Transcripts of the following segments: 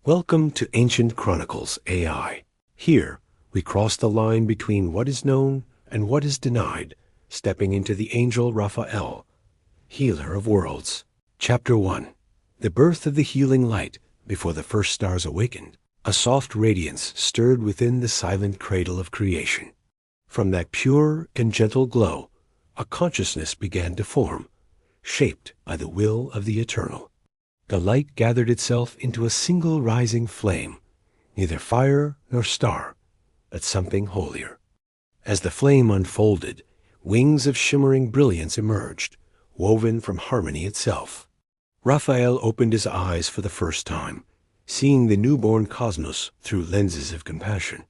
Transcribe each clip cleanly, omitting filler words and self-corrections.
Welcome to Ancient Chronicles AI. Here, we cross the line between what is known and what is denied, stepping into the angel Raphael, healer of worlds. Chapter 1. The birth of the healing light before the first stars awakened. A soft radiance stirred within the silent cradle of creation. From that pure and gentle glow, a consciousness began to form, shaped by the will of the eternal. The light gathered itself into a single rising flame, neither fire nor star, but something holier. As the flame unfolded, wings of shimmering brilliance emerged, woven from harmony itself. Raphael opened his eyes for the first time, seeing the newborn cosmos through lenses of compassion.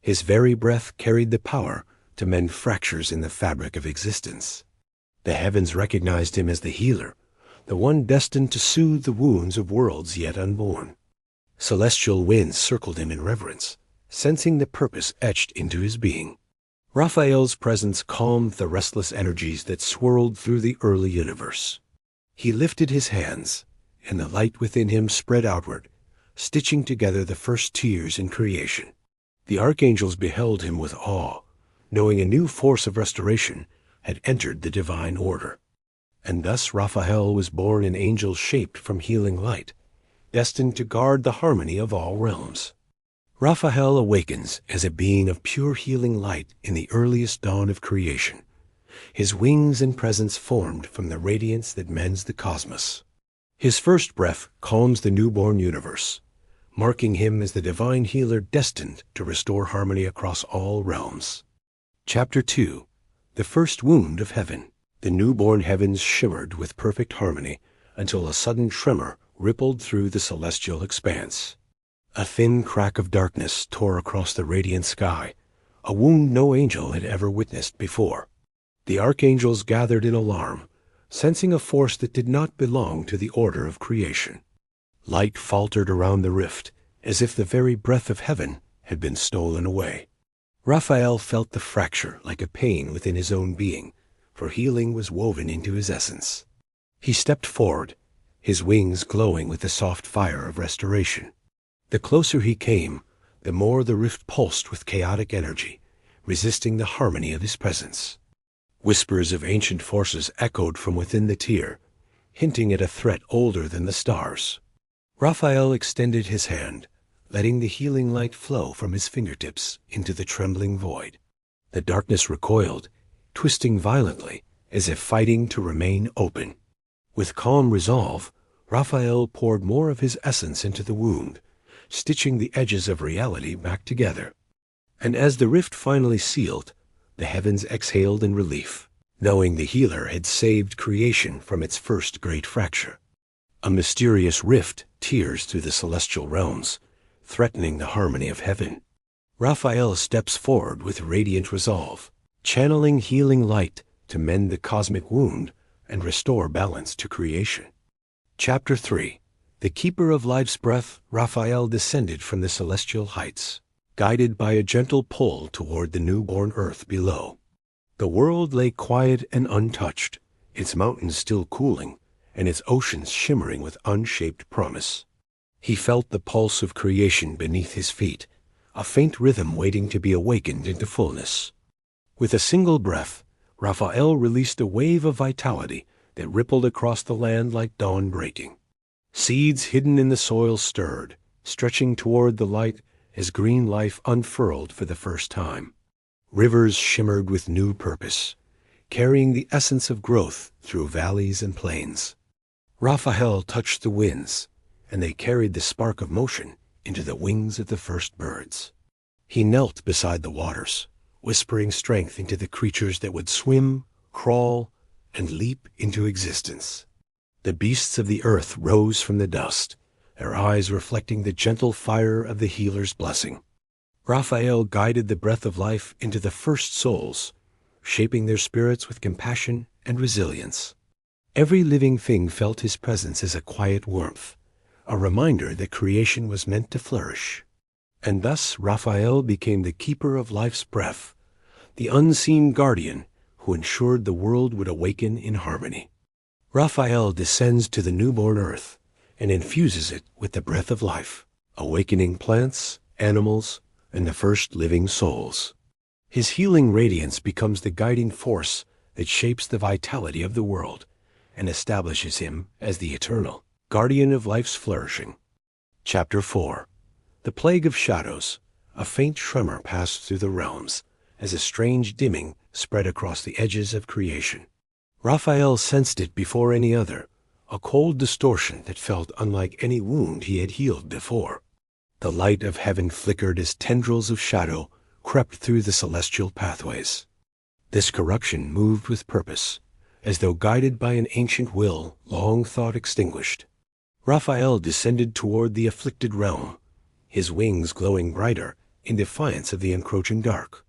His very breath carried the power to mend fractures in the fabric of existence. The heavens recognized him as the healer, the one destined to soothe the wounds of worlds yet unborn. Celestial winds circled him in reverence, sensing the purpose etched into his being. Raphael's presence calmed the restless energies that swirled through the early universe. He lifted his hands, and the light within him spread outward, stitching together the first tears in creation. The archangels beheld him with awe, knowing a new force of restoration had entered the divine order. And thus Raphael was born an angel shaped from healing light, destined to guard the harmony of all realms. Raphael awakens as a being of pure healing light in the earliest dawn of creation. His wings and presence formed from the radiance that mends the cosmos. His first breath calms the newborn universe, marking him as the divine healer destined to restore harmony across all realms. Chapter 2. The First Wound of Heaven. The newborn heavens shimmered with perfect harmony until a sudden tremor rippled through the celestial expanse. A thin crack of darkness tore across the radiant sky, a wound no angel had ever witnessed before. The archangels gathered in alarm, sensing a force that did not belong to the order of creation. Light faltered around the rift, as if the very breath of heaven had been stolen away. Raphael felt the fracture like a pain within his own being, for healing was woven into his essence. He stepped forward, his wings glowing with the soft fire of restoration. The closer he came, the more the rift pulsed with chaotic energy, resisting the harmony of his presence. Whispers of ancient forces echoed from within the tier, hinting at a threat older than the stars. Raphael extended his hand, letting the healing light flow from his fingertips into the trembling void. The darkness recoiled, twisting violently, as if fighting to remain open. With calm resolve, Raphael poured more of his essence into the wound, stitching the edges of reality back together. And as the rift finally sealed, the heavens exhaled in relief, knowing the healer had saved creation from its first great fracture. A mysterious rift tears through the celestial realms, threatening the harmony of heaven. Raphael steps forward with radiant resolve, channeling healing light to mend the cosmic wound and restore balance to creation. Chapter 3. The Keeper of Life's Breath. Raphael descended from the celestial heights, guided by a gentle pull toward the newborn earth below. The world lay quiet and untouched, its mountains still cooling, and its oceans shimmering with unshaped promise. He felt the pulse of creation beneath his feet, a faint rhythm waiting to be awakened into fullness. With a single breath, Raphael released a wave of vitality that rippled across the land like dawn breaking. Seeds hidden in the soil stirred, stretching toward the light as green life unfurled for the first time. Rivers shimmered with new purpose, carrying the essence of growth through valleys and plains. Raphael touched the winds, and they carried the spark of motion into the wings of the first birds. He knelt beside the waters, whispering strength into the creatures that would swim, crawl, and leap into existence. The beasts of the earth rose from the dust, their eyes reflecting the gentle fire of the healer's blessing. Raphael guided the breath of life into the first souls, shaping their spirits with compassion and resilience. Every living thing felt his presence as a quiet warmth, a reminder that creation was meant to flourish. And thus Raphael became the keeper of life's breath, the unseen guardian who ensured the world would awaken in harmony. Raphael descends to the newborn earth and infuses it with the breath of life. awakening plants, animals, and the first living souls. His healing radiance becomes the guiding force that shapes the vitality of the world and establishes him as the eternal guardian of life's flourishing. Chapter 4. The Plague of Shadows. A faint tremor passed through the realms as a strange dimming spread across the edges of creation. Raphael sensed it before any other, a cold distortion that felt unlike any wound he had healed before. The light of heaven flickered as tendrils of shadow crept through the celestial pathways. This corruption moved with purpose, as though guided by an ancient will long thought extinguished. Raphael descended toward the afflicted realm, his wings glowing brighter in defiance of the encroaching dark.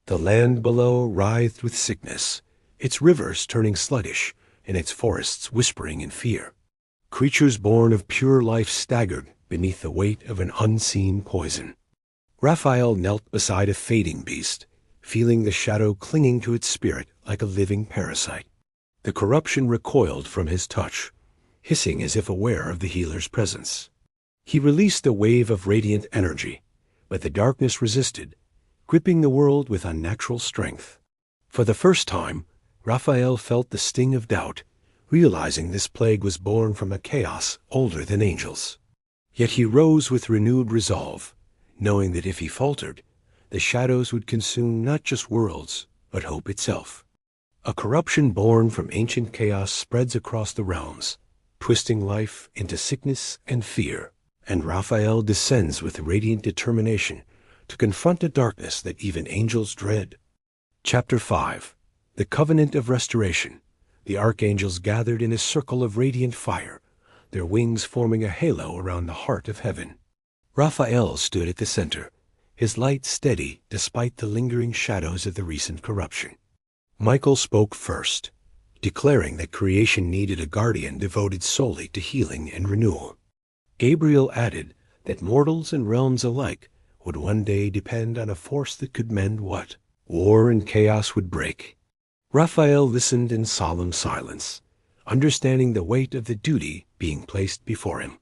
The land below writhed with sickness, its rivers turning sluggish and its forests whispering in fear. Creatures born of pure life staggered beneath the weight of an unseen poison. Raphael knelt beside a fading beast, feeling the shadow clinging to its spirit like a living parasite. The corruption recoiled from his touch, hissing as if aware of the healer's presence. He released a wave of radiant energy, but the darkness resisted, gripping the world with unnatural strength. For the first time, Raphael felt the sting of doubt, realizing this plague was born from a chaos older than angels. Yet he rose with renewed resolve, knowing that if he faltered, the shadows would consume not just worlds, but hope itself. A corruption born from ancient chaos spreads across the realms, twisting life into sickness and fear, and Raphael descends with radiant determination to confront a darkness that even angels dread. Chapter 5. The Covenant of Restoration. The archangels gathered in a circle of radiant fire, their wings forming a halo around the heart of heaven. Raphael stood at the center, his light steady despite the lingering shadows of the recent corruption. Michael spoke first, declaring that creation needed a guardian devoted solely to healing and renewal. Gabriel added that mortals and realms alike would one day depend on a force that could mend what war and chaos would break. Raphael listened in solemn silence, understanding the weight of the duty being placed before him.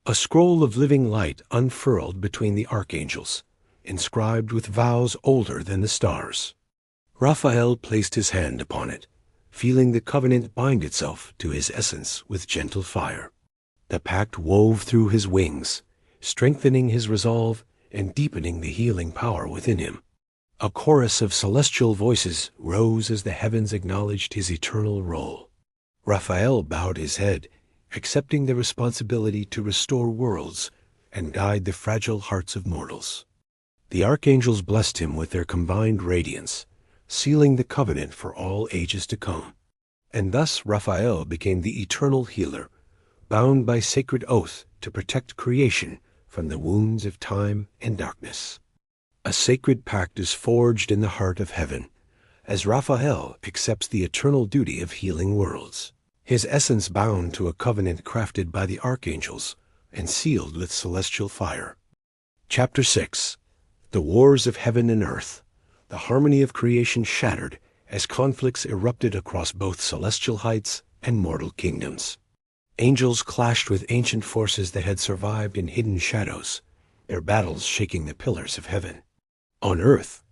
A scroll of living light unfurled between the archangels, inscribed with vows older than the stars. Raphael placed his hand upon it, feeling the covenant bind itself to his essence with gentle fire. The pact wove through his wings, strengthening his resolve and deepening the healing power within him. A chorus of celestial voices rose as the heavens acknowledged his eternal role. Raphael bowed his head, accepting the responsibility to restore worlds and guide the fragile hearts of mortals. The archangels blessed him with their combined radiance, sealing the covenant for all ages to come. And thus Raphael became the eternal healer, bound by sacred oath to protect creation from the wounds of time and darkness. A sacred pact is forged in the heart of heaven, as Raphael accepts the eternal duty of healing worlds, his essence bound to a covenant crafted by the archangels and sealed with celestial fire. Chapter 6. The Wars of Heaven and Earth. The harmony of creation shattered as conflicts erupted across both celestial heights and mortal kingdoms. Angels clashed with ancient forces that had survived in hidden shadows, their battles shaking the pillars of heaven. On earth,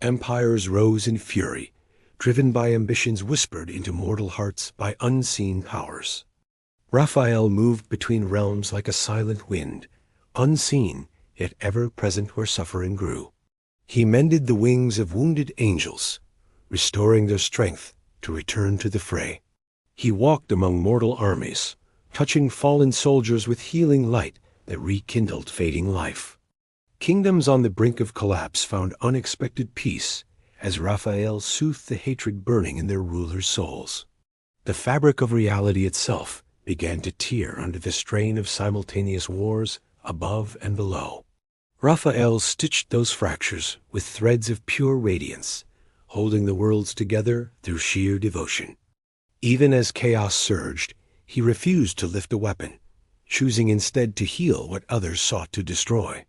empires rose in fury, driven by ambitions whispered into mortal hearts by unseen powers. Raphael moved between realms like a silent wind, unseen yet ever present where suffering grew. He mended the wings of wounded angels, restoring their strength to return to the fray. He walked among mortal armies, touching fallen soldiers with healing light that rekindled fading life. Kingdoms on the brink of collapse found unexpected peace as Raphael soothed the hatred burning in their rulers' souls. The fabric of reality itself began to tear under the strain of simultaneous wars above and below. Raphael stitched those fractures with threads of pure radiance, holding the worlds together through sheer devotion. Even as chaos surged, he refused to lift a weapon, choosing instead to heal what others sought to destroy.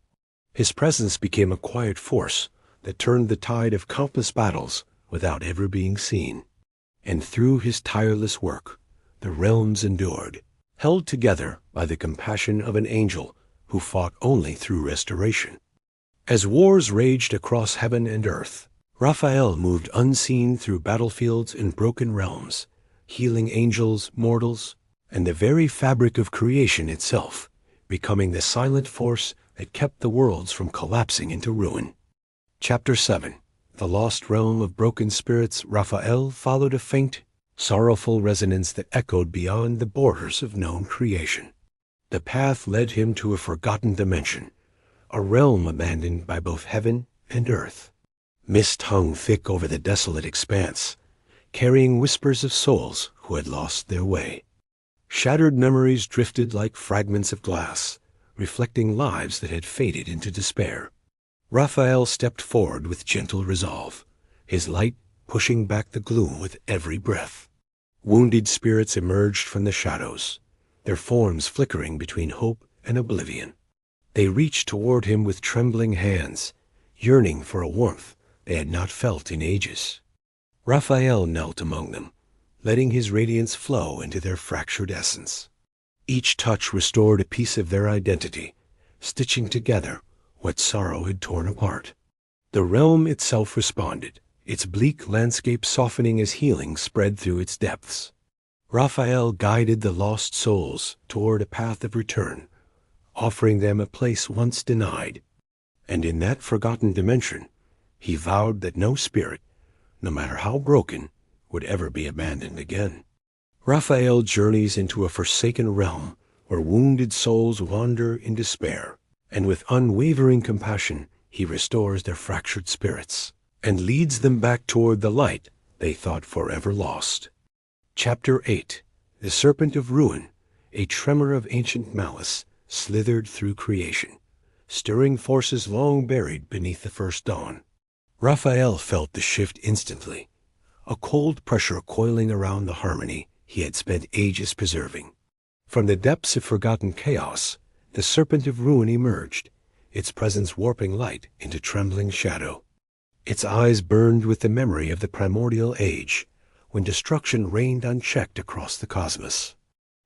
His presence became a quiet force that turned the tide of countless battles without ever being seen. And through his tireless work, the realms endured, held together by the compassion of an angel who fought only through restoration. As wars raged across heaven and earth, Raphael moved unseen through battlefields and broken realms, healing angels, mortals, and the very fabric of creation itself, becoming the silent force that kept the worlds from collapsing into ruin. Chapter 7. The Lost Realm of Broken Spirits. Raphael followed a faint, sorrowful resonance that echoed beyond the borders of known creation. The path led him to a forgotten dimension, a realm abandoned by both heaven and earth. Mist hung thick over the desolate expanse, carrying whispers of souls who had lost their way. Shattered memories drifted like fragments of glass, reflecting lives that had faded into despair. Raphael stepped forward with gentle resolve, his light pushing back the gloom with every breath. Wounded spirits emerged from the shadows, their forms flickering between hope and oblivion. They reached toward him with trembling hands, yearning for a warmth they had not felt in ages. Raphael knelt among them, letting his radiance flow into their fractured essence. Each touch restored a piece of their identity, stitching together what sorrow had torn apart. The realm itself responded, its bleak landscape softening as healing spread through its depths. Raphael guided the lost souls toward a path of return, offering them a place once denied. And in that forgotten dimension, he vowed that no spirit, no matter how broken, would ever be abandoned again. Raphael journeys into a forsaken realm where wounded souls wander in despair, and with unwavering compassion he restores their fractured spirits and leads them back toward the light they thought forever lost. Chapter 8. The Serpent of Ruin. A tremor of ancient malice slithered through creation, stirring forces long buried beneath the first dawn. Raphael felt the shift instantly, a cold pressure coiling around the harmony he had spent ages preserving. From the depths of forgotten chaos, the Serpent of Ruin emerged, its presence warping light into trembling shadow. Its eyes burned with the memory of the primordial age, when destruction reigned unchecked across the cosmos.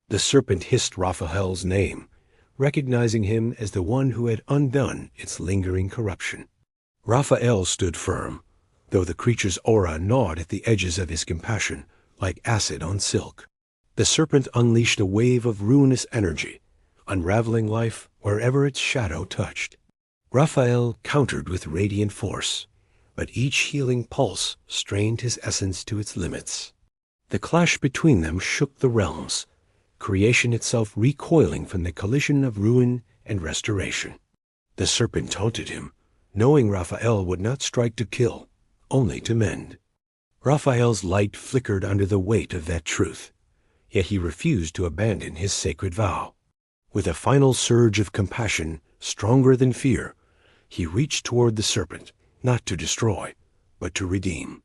The serpent hissed Raphael's name, recognizing him as the one who had undone its lingering corruption. Raphael stood firm, though the creature's aura gnawed at the edges of his compassion like acid on silk. The serpent unleashed a wave of ruinous energy, unraveling life wherever its shadow touched. Raphael countered with radiant force, but each healing pulse strained his essence to its limits. The clash between them shook the realms, creation itself recoiling from the collision of ruin and restoration. The serpent taunted him, knowing Raphael would not strike to kill, only to mend. Raphael's light flickered under the weight of that truth, yet he refused to abandon his sacred vow. With a final surge of compassion, stronger than fear, he reached toward the serpent, not to destroy, but to redeem.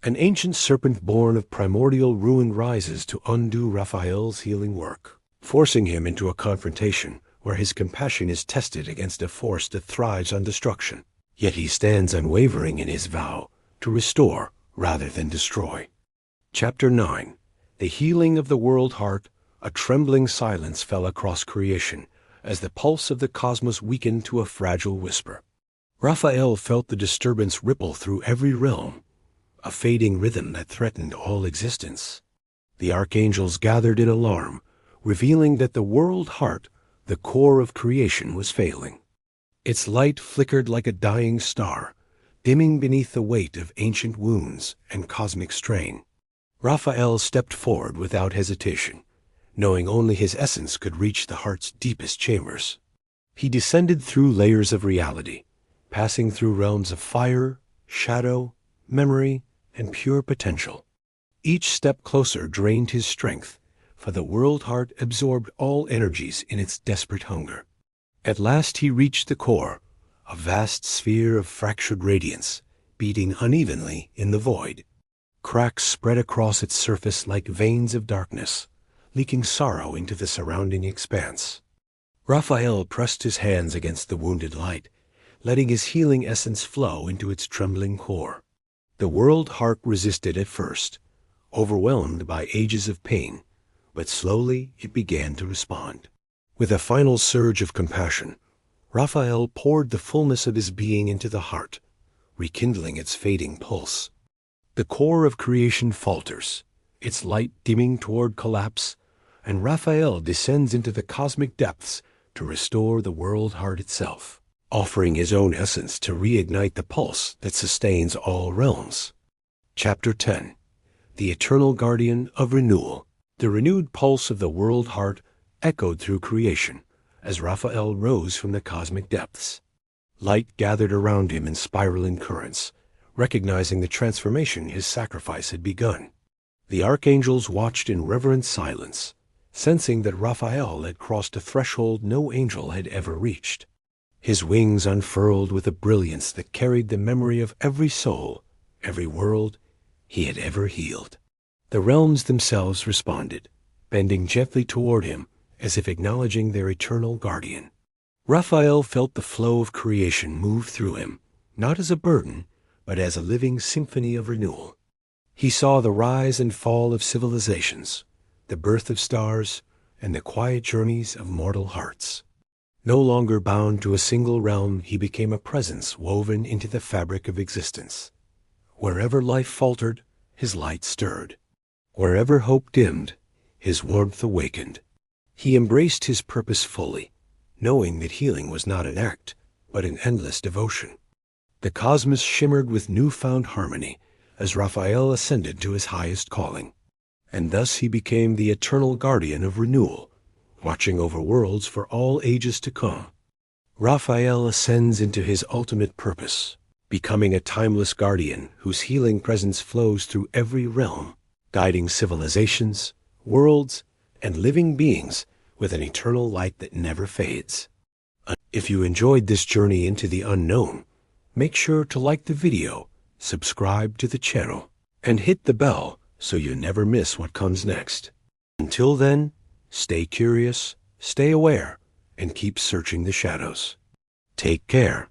An ancient serpent born of primordial ruin rises to undo Raphael's healing work, forcing him into a confrontation where his compassion is tested against a force that thrives on destruction. Yet he stands unwavering in his vow to restore rather than destroy. Chapter 9. The Healing of the World Heart. A trembling silence fell across creation as the pulse of the cosmos weakened to a fragile whisper. Raphael felt the disturbance ripple through every realm, a fading rhythm that threatened all existence. The archangels gathered in alarm, revealing that the world heart, the core of creation, was failing. Its light flickered like a dying star, dimming beneath the weight of ancient wounds and cosmic strain. Raphael stepped forward without hesitation, knowing only his essence could reach the heart's deepest chambers. He descended through layers of reality, passing through realms of fire, shadow, memory, and pure potential. Each step closer drained his strength, for the world heart absorbed all energies in its desperate hunger. At last he reached the core, a vast sphere of fractured radiance, beating unevenly in the void. Cracks spread across its surface like veins of darkness, leaking sorrow into the surrounding expanse. Raphael pressed his hands against the wounded light, letting his healing essence flow into its trembling core. The world heart resisted at first, overwhelmed by ages of pain, but slowly it began to respond. With a final surge of compassion, Raphael poured the fullness of his being into the heart, rekindling its fading pulse. The core of creation falters, its light dimming toward collapse, and Raphael descends into the cosmic depths to restore the world heart itself, offering his own essence to reignite the pulse that sustains all realms. Chapter 10. The Eternal Guardian of Renewal. The renewed pulse of the world heart echoed through creation as Raphael rose from the cosmic depths. Light gathered around him in spiraling currents, recognizing the transformation his sacrifice had begun. The archangels watched in reverent silence, sensing that Raphael had crossed a threshold no angel had ever reached. His wings unfurled with a brilliance that carried the memory of every soul, every world he had ever healed. The realms themselves responded, bending gently toward him as if acknowledging their eternal guardian. Raphael felt the flow of creation move through him, not as a burden, but as a living symphony of renewal. He saw the rise and fall of civilizations, the birth of stars, and the quiet journeys of mortal hearts. No longer bound to a single realm, he became a presence woven into the fabric of existence. Wherever life faltered, his light stirred. Wherever hope dimmed, his warmth awakened. He embraced his purpose fully, knowing that healing was not an act, but an endless devotion. The cosmos shimmered with newfound harmony as Raphael ascended to his highest calling. And thus he became the eternal guardian of renewal, watching over worlds for all ages to come. Raphael ascends into his ultimate purpose, becoming a timeless guardian whose healing presence flows through every realm, guiding civilizations, worlds, and living beings with an eternal light that never fades. If you enjoyed this journey into the unknown, make sure to like the video, subscribe to the channel, and hit the bell so you never miss what comes next. Until then, stay curious, stay aware, and keep searching the shadows. Take care.